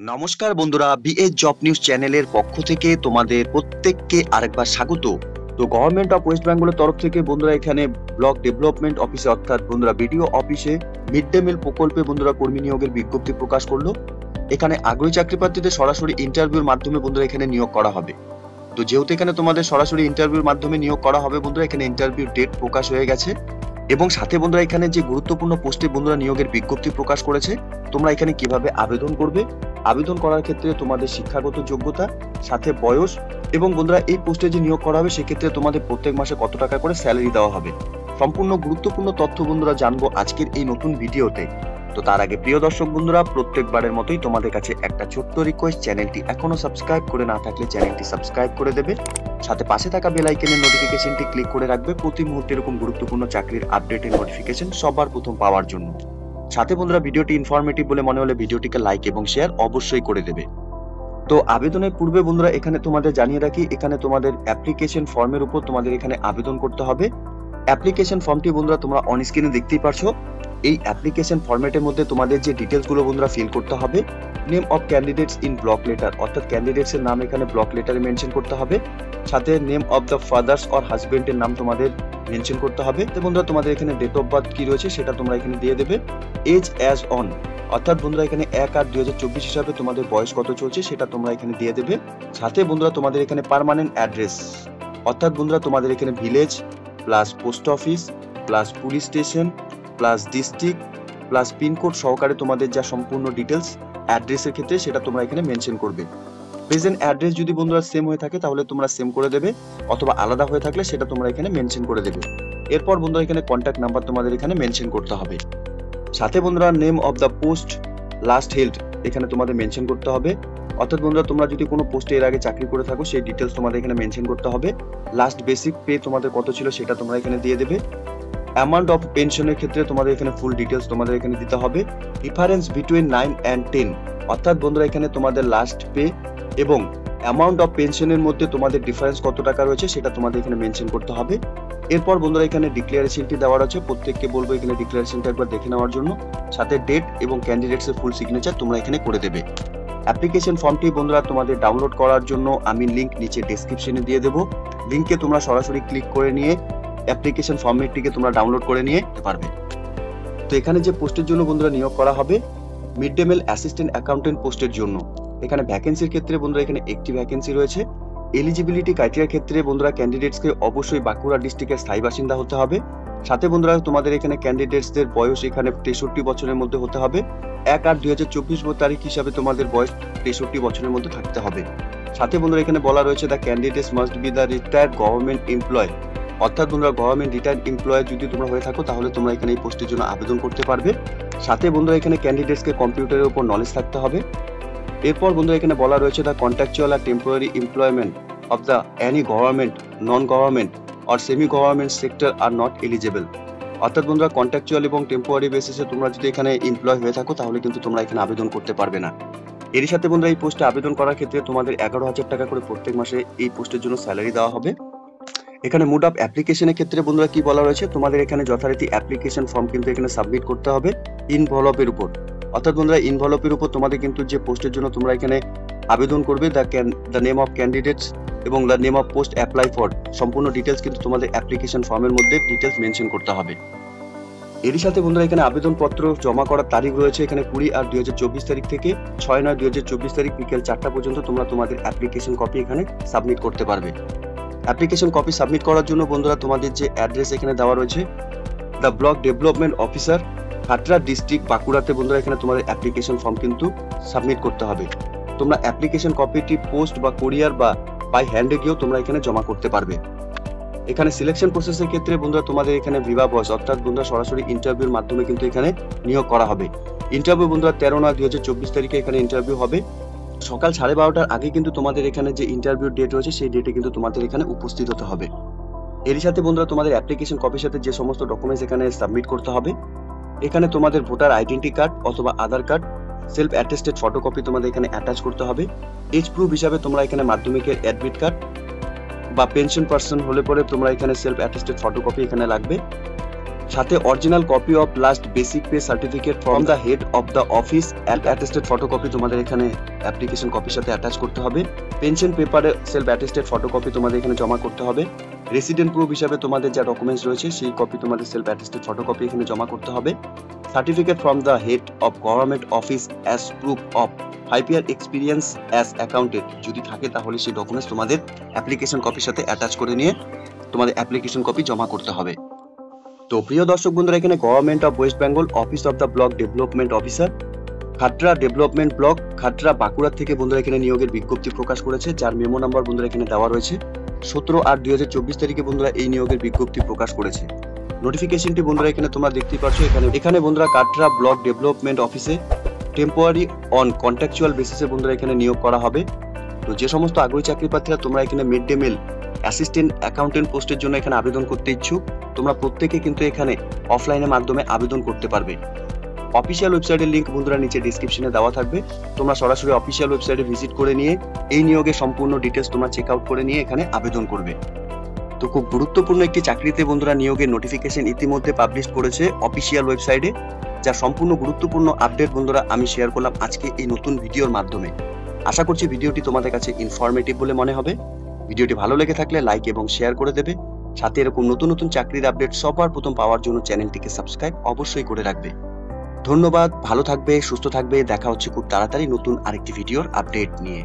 নমস্কার বন্ধুরা, BS job news চ্যানেলের পক্ষ থেকে তোমাদের প্রত্যেককে আরেকবার স্বাগত। তো গভর্নমেন্ট অফ ওয়েস্ট বেঙ্গলের তরফ থেকে বন্ধুরা এখানে ব্লক ডেভেলপমেন্ট অফিসে অর্থাৎ বন্ধুরা বিডিও অফিসে মিড ডে মিল প্রকল্পে বন্ধুরা কর্মী নিয়োগের বিজ্ঞপ্তি প্রকাশ করলো। এখানে আগ্রহী চাকরি প্রার্থীদের সরাসরি ইন্টারভিউর মাধ্যমে বন্ধুরা এখানে নিয়োগ করা হবে। তো যেহেতু এখানে তোমাদের সরাসরি ইন্টারভিউর মাধ্যমে নিয়োগ করা হবে বন্ধুরা, এখানে ইন্টারভিউ ডেট প্রকাশ হয়ে গেছে এবং সাথে বন্ধুরা এখানে যে গুরুত্বপূর্ণ পোস্টে বন্ধুরা নিয়োগের বিজ্ঞপ্তি প্রকাশ করেছে। তোমরা এখানে কিভাবে আবেদন করবে, আবেদন করার ক্ষেত্রে তোমাদের শিক্ষাগত যোগ্যতা, সাথে বয়স এবং বন্ধুরা এই পোস্টে যে নিয়োগ করা হবে সেক্ষেত্রে তোমাদের প্রত্যেক মাসে কত টাকা করে স্যালারি দেওয়া হবে, সম্পূর্ণ গুরুত্বপূর্ণ তথ্য বন্ধুরা জানবো আজকের এই নতুন ভিডিওতে। তো তার আগে প্রিয় দর্শক বন্ধুরা, প্রত্যেকবারের মতোই তোমাদের কাছে একটা ছোট্ট রিকোয়েস্ট, চ্যানেলটি এখনো সাবস্ক্রাইব করে না থাকলে চ্যানেলটি সাবস্ক্রাইব করে দেবে, সাথে পাশে থাকা বেল আইকনের নোটিফিকেশনটি ক্লিক করে রাখবে প্রতি মুহূর্তে এরকম গুরুত্বপূর্ণ চাকরির আপডেটের নোটিফিকেশন সবার প্রথম পাওয়ার জন্য। সাথে বন্ধুরা ভিডিওটি ইনফরমেটিভ বলে মনে হলে ভিডিওটিকে লাইক এবং শেয়ার অবশ্যই করে দেবে। তো আবেদনের পূর্বে বন্ধুরা এখানে তোমাদের জানিয়ে রাখি, এখানে তোমাদের অ্যাপ্লিকেশন ফর্মের উপর তোমাদের এখানে আবেদন করতে হবে। অ্যাপ্লিকেশন ফর্মটি বন্ধুরা তোমরা অন স্ক্রিনে দেখতেই পারছো। এই অ্যাপ্লিকেশন ফরম্যাটের মধ্যে তোমাদের যে ডিটেলস গুলো বন্ধুরা ফিল করতে হবে, name of candidates in block letter অর্থাৎ ক্যান্ডিডেটস এর নাম এখানে ব্লক লেটারে মেনশন করতে হবে, সাথে name of the father's or husband এর নাম তোমাদের মেনশন করতে হবে। তো বন্ধুরা তোমাদের এখানে ডেট অফ বার্থ কি রয়েছে সেটা তোমরা এখানে দিয়ে দেবে। এজ অ্যাজ অন অর্থাৎ বন্ধুরা এখানে 1/8/2024 হিসাবে তোমাদের বয়স কত চলছে সেটা তোমরা এখানে দিয়ে দেবে। সাথে বন্ধুরা তোমাদের এখানে পার্মানেন্ট অ্যাড্রেস অর্থাৎ বন্ধুরা তোমাদের এখানে village plus post office plus police station plus district plus pin code সহকারে তোমাদের যা সম্পূর্ণ ডিটেলস অ্যাড্রেসের ক্ষেত্রে সেটা তোমরা এখানে মেনশন করবে। প্রেজেন্ট অ্যাড্রেস যদি বন্ধুরা সেম হয়ে থাকে তাহলে তোমরা সেম করে দেবে, অথবা আলাদা হয়ে থাকলে সেটা তোমরা এখানে মেনশন করে দেবে। এরপর বন্ধুরা এখানে কন্ট্যাক্ট নাম্বার তোমাদের এখানে মেনশন করতে হবে। সাথে বন্ধুরা name of the post last held এখানে তোমাদের মেনশন করতে হবে, অর্থাৎ বন্ধুরা তোমরা যদি কোনো পোস্টে এর আগে চাকরি করে থাকো সেই ডিটেলস তোমাদের এখানে মেনশন করতে হবে। লাস্ট বেসিক পে তোমাদের কত ছিল সেটা তোমরা এখানে দিয়ে দেবে। অ্যামাউন্ট অফ পেনশনের ক্ষেত্রে তোমাদের এখানে ফুল ডিটেলস তোমাদের এখানে দিতে হবে। ডিফারেন্স বিটুইন 9 and 10 অর্থাৎ বন্ধুরা এখানে তোমাদের লাস্ট পে এবং অ্যামাউন্ট অফ পেনশনের মধ্যে তোমাদের ডিফারেন্স কত টাকা রয়েছে সেটা তোমাদের এখানে মেনশন করতে হবে। এরপর বন্ধুরা এখানে ডিক্লারেশনটি দেওয়ার আছে, প্রত্যেককে বলবো এখানে ডিক্লারেশনটা একবার দেখে নেওয়ার জন্য, সাথে ডেট এবং ক্যান্ডিডেটস এর ফুল সিগনেচার তোমরা এখানে করে দেবে। অ্যাপ্লিকেশন ফর্মটি বন্ধুরা তোমাদের ডাউনলোড করার জন্য আমি লিংক নিচে ডেসক্রিপশনে দিয়ে দেবো, লিংকে তোমরা সরাসরি ক্লিক করে নিয়ে অ্যাপ্লিকেশন ফর্মেটটিকে তোমরা ডাউনলোড করে নিয়ে পারবে। তো এখানে যে পোস্টের জন্য বন্ধুরা নিয়োগ করা হবে mid day meal assistant accountant পোস্টের জন্য, এখানে ভ্যাকেন্সির ক্ষেত্রে বন্ধুরা এখানে একটি ভ্যাকেন্সি রয়েছে। এলিজিবিলিটি ক্রাইটেরিয়ার ক্ষেত্রে বন্ধুরা ক্যান্ডিডেটসকে অবশ্যই বাঁকুড়া ডিস্ট্রিক্টের স্থায়ী বাসিন্দা হতে হবে। সাথে বন্ধুরা তোমাদের এখানে ক্যান্ডিডেটসদের বয়স এখানে 63 বছরের মধ্যে হতে হবে। 1/8/2024 তারিখ হিসাবে তোমাদের বয়স 63 বছরের মধ্যে থাকতে হবে। সাথে বন্ধুরা এখানে বলা রয়েছে the candidates must be the retired government employ অর্থাৎ বন্ধুরা গভর্নমেন্ট রিটায়ার্ড এমপ্লয় যদি তোমরা হয়ে থাকো তাহলে তোমরা এখানে এই পোস্টের জন্য আবেদন করতে পারবে। সাথে বন্ধুরা এখানে ক্যান্ডিডেটসকে কম্পিউটারের উপর নলেজ থাকতে হবে। এরপর বন্ধুরা এখানে বলা রয়েছে দ্য কন্ট্রাকচুয়াল আর temporary employment of the any government non government or semi government sector are not eligible অর্থাৎ বন্ধুরা কন্ট্রাকচুয়াল এবং টেম্পোরারি বেসিসে তোমরা যদি এখানে এমপ্লয় হয়ে থাকো তাহলে কিন্তু তোমরা এখানে আবেদন করতে পারবে না। এর সাথে বন্ধুরা এই পোস্টে আবেদন করার ক্ষেত্রে তোমাদের 11,000 টাকা করে প্রত্যেক মাসে এই পোস্টের জন্য স্যালারি দেওয়া হবে। এখানে মোড অফ অ্যাপ্লিকেশনের ক্ষেত্রে বন্ধুরা কি বলা রয়েছে, তোমাদের এখানে যথারীতি অ্যাপ্লিকেশন ফর্ম কিন্তু এখানে সাবমিট করতে হবে ইনভলভের উপর, অর্থাৎ বন্ধুরা ইনভলভের উপর তোমাদের কিন্তু যে পোস্টের জন্য তোমরা এখানে আবেদন করবে দ্য নেম অফ ক্যান্ডিডেটস এবং the name of post apply for সম্পূর্ণ ডিটেলস কিন্তু তোমাদের অ্যাপ্লিকেশন ফর্মের মধ্যে ডিটেলস মেনশন করতে হবে। এরই সাথে বন্ধুরা এখানে আবেদনপত্র জমা করার তারিখ রয়েছে এখানে 20/8/2024 তারিখ থেকে 6/9/2024 তারিখ বিকেল 4টা পর্যন্ত তোমরা তোমাদের অ্যাপ্লিকেশন কপি এখানে সাবমিট করতে পারবে। অ্যাপ্লিকেশন কপি সাবমিট করার জন্য বন্ধুরা তোমাদের যে অ্যাড্রেস এখানে দেওয়া রয়েছে the block development officer Khatra district বাঁকুড়াতে বন্ধুরা এখানে তোমাদের অ্যাপ্লিকেশন ফর্ম কিন্তু সাবমিট করতে হবে। তোমরা অ্যাপ্লিকেশন কপিটি পোস্ট বা কোরিয়ার বা বাই হ্যান্ডে গিয়েও তোমরা এখানে জমা করতে পারবে। এখানে সিলেকশন প্রসেসের ক্ষেত্রে বন্ধুরা তোমাদের এখানে ভিভা ভয়েস অর্থাৎ বন্ধুরা সরাসরি ইন্টারভিউর মাধ্যমে কিন্তু এখানে নিয়োগ করা হবে। ইন্টারভিউ বন্ধুরা 13/9/2024 তারিখে এখানে ইন্টারভিউ হবে। সকাল 12:30টার আগে কিন্তু তোমাদের এখানে যে ইন্টারভিউ ডেট রয়েছে সেই ডেটে কিন্তু তোমাদের এখানে উপস্থিত হতে হবে। এর সাথে বন্ধুরা তোমাদের অ্যাপ্লিকেশন কপির সাথে যে সমস্ত ডকুমেন্টস এখানে সাবমিট করতে হবে, এখানে তোমাদের ভোটার আইডেন্টি কার্ড অথবা আধার কার্ড সেলফ অ্যাটেস্টেড ফটোকপি তোমাদের এখানে অ্যাটাচ করতে হবে। এজ প্রুফ হিসাবে তোমরা এখানে মাধ্যমিকের অ্যাডমিট কার্ড বা পেনশন পার্সন হলে পরে তোমরা এখানে সেলফ অ্যাটেস্টেড ফটোকপি এখানে লাগবে। সাথে original copy of last basic pay certificate from the head of the office and attested photocopy তোমাদের এখানে অ্যাপ্লিকেশন কপির সাথে অ্যাটাচ করতে হবে। পেনশন পেপারে সেলফ অ্যাটেস্টেড ফটোকপি তোমাদের এখানে জমা করতে হবে। রেসিডেন্ট প্রুফ হিসাবে তোমাদের যা ডকুমেন্টস রয়েছে সেই কপি তোমাদের সেলফ অ্যাটেস্টেড ফটোকপি এখানে জমা করতে হবে। Certificate from the head of government office as proof of 5 year experience as accountant যদি থাকে তাহলে সেই ডকুমেন্টস তোমাদের অ্যাপ্লিকেশন কপির সাথে অ্যাটাচ করে নিয়ে তোমাদের অ্যাপ্লিকেশন কপি জমা করতে হবে। তো প্রিয় দর্শক বন্ধুরা, এখানে government of West Bengal office of the block development officer Khatra development block Khatra Bankura থেকে বন্ধুরা এখানে নিয়োগের বিজ্ঞপ্তি প্রকাশ করেছে, যার মেমো নাম্বার বন্ধুরা এখানে দেওয়া রয়েছে। 17/8/2024 তারিখে বন্ধুরা এই নিয়োগের বিজ্ঞপ্তি প্রকাশ করেছে। নোটিফিকেশনটি বন্ধুরা এখানে তোমরা দেখতেই পাচ্ছ। এখানে বন্ধুরা খাটরা ব্লক ডেভেলপমেন্ট অফিসে টেম্পোরারি অন কন্ট্রাকচুয়াল বেসিসে বন্ধুরা এখানে নিয়োগ করা হবে। তো যে সমস্ত আগ্রহী চাকরি প্রার্থীরা তোমরা এখানে mid day meal assistant accountant পোস্টের জন্য এখানে আবেদন করতে ইচ্ছুক, তোমরা প্রত্যেকে কিন্তু এখানে অফলাইনের মাধ্যমে আবেদন করতে পারবে। অফিসিয়াল ওয়েবসাইটের লিংক বন্ধুরা নিচে ডেসক্রিপশনে দেওয়া থাকবে, তোমরা সরাসরি অফিসিয়াল ওয়েবসাইটে ভিজিট করে নিয়ে এই নিয়োগের সম্পূর্ণ ডিটেলস তোমরা চেক আউট করে নিয়ে এখানে আবেদন করবে। তো খুব গুরুত্বপূর্ণ একটি চাকরিতে বন্ধুরা নিয়োগের নোটিফিকেশন ইতিমধ্যে পাবলিশ করেছে অফিসিয়াল ওয়েবসাইটে, যা সম্পূর্ণ গুরুত্বপূর্ণ আপডেট বন্ধুরা আমি শেয়ার করলাম আজকে এই নতুন ভিডিওর মাধ্যমে। আশা করছি ভিডিওটি তোমাদের কাছে ইনফরমেটিভ বলে মনে হবে। ভিডিওটি ভালো লেগে থাকলে লাইক এবং শেয়ার করে দেবে, সাথে এরকম নতুন নতুন চাকরির আপডেট সবার প্রথম পাওয়ার জন্য চ্যানেলটিকে সাবস্ক্রাইব অবশ্যই করে রাখবে। ধন্যবাদ, ভালো থাকবে, সুস্থ থাকবে, দেখা হচ্ছে খুব তাড়াতাড়ি নতুন আরেকটি ভিডিওর আপডেট নিয়ে।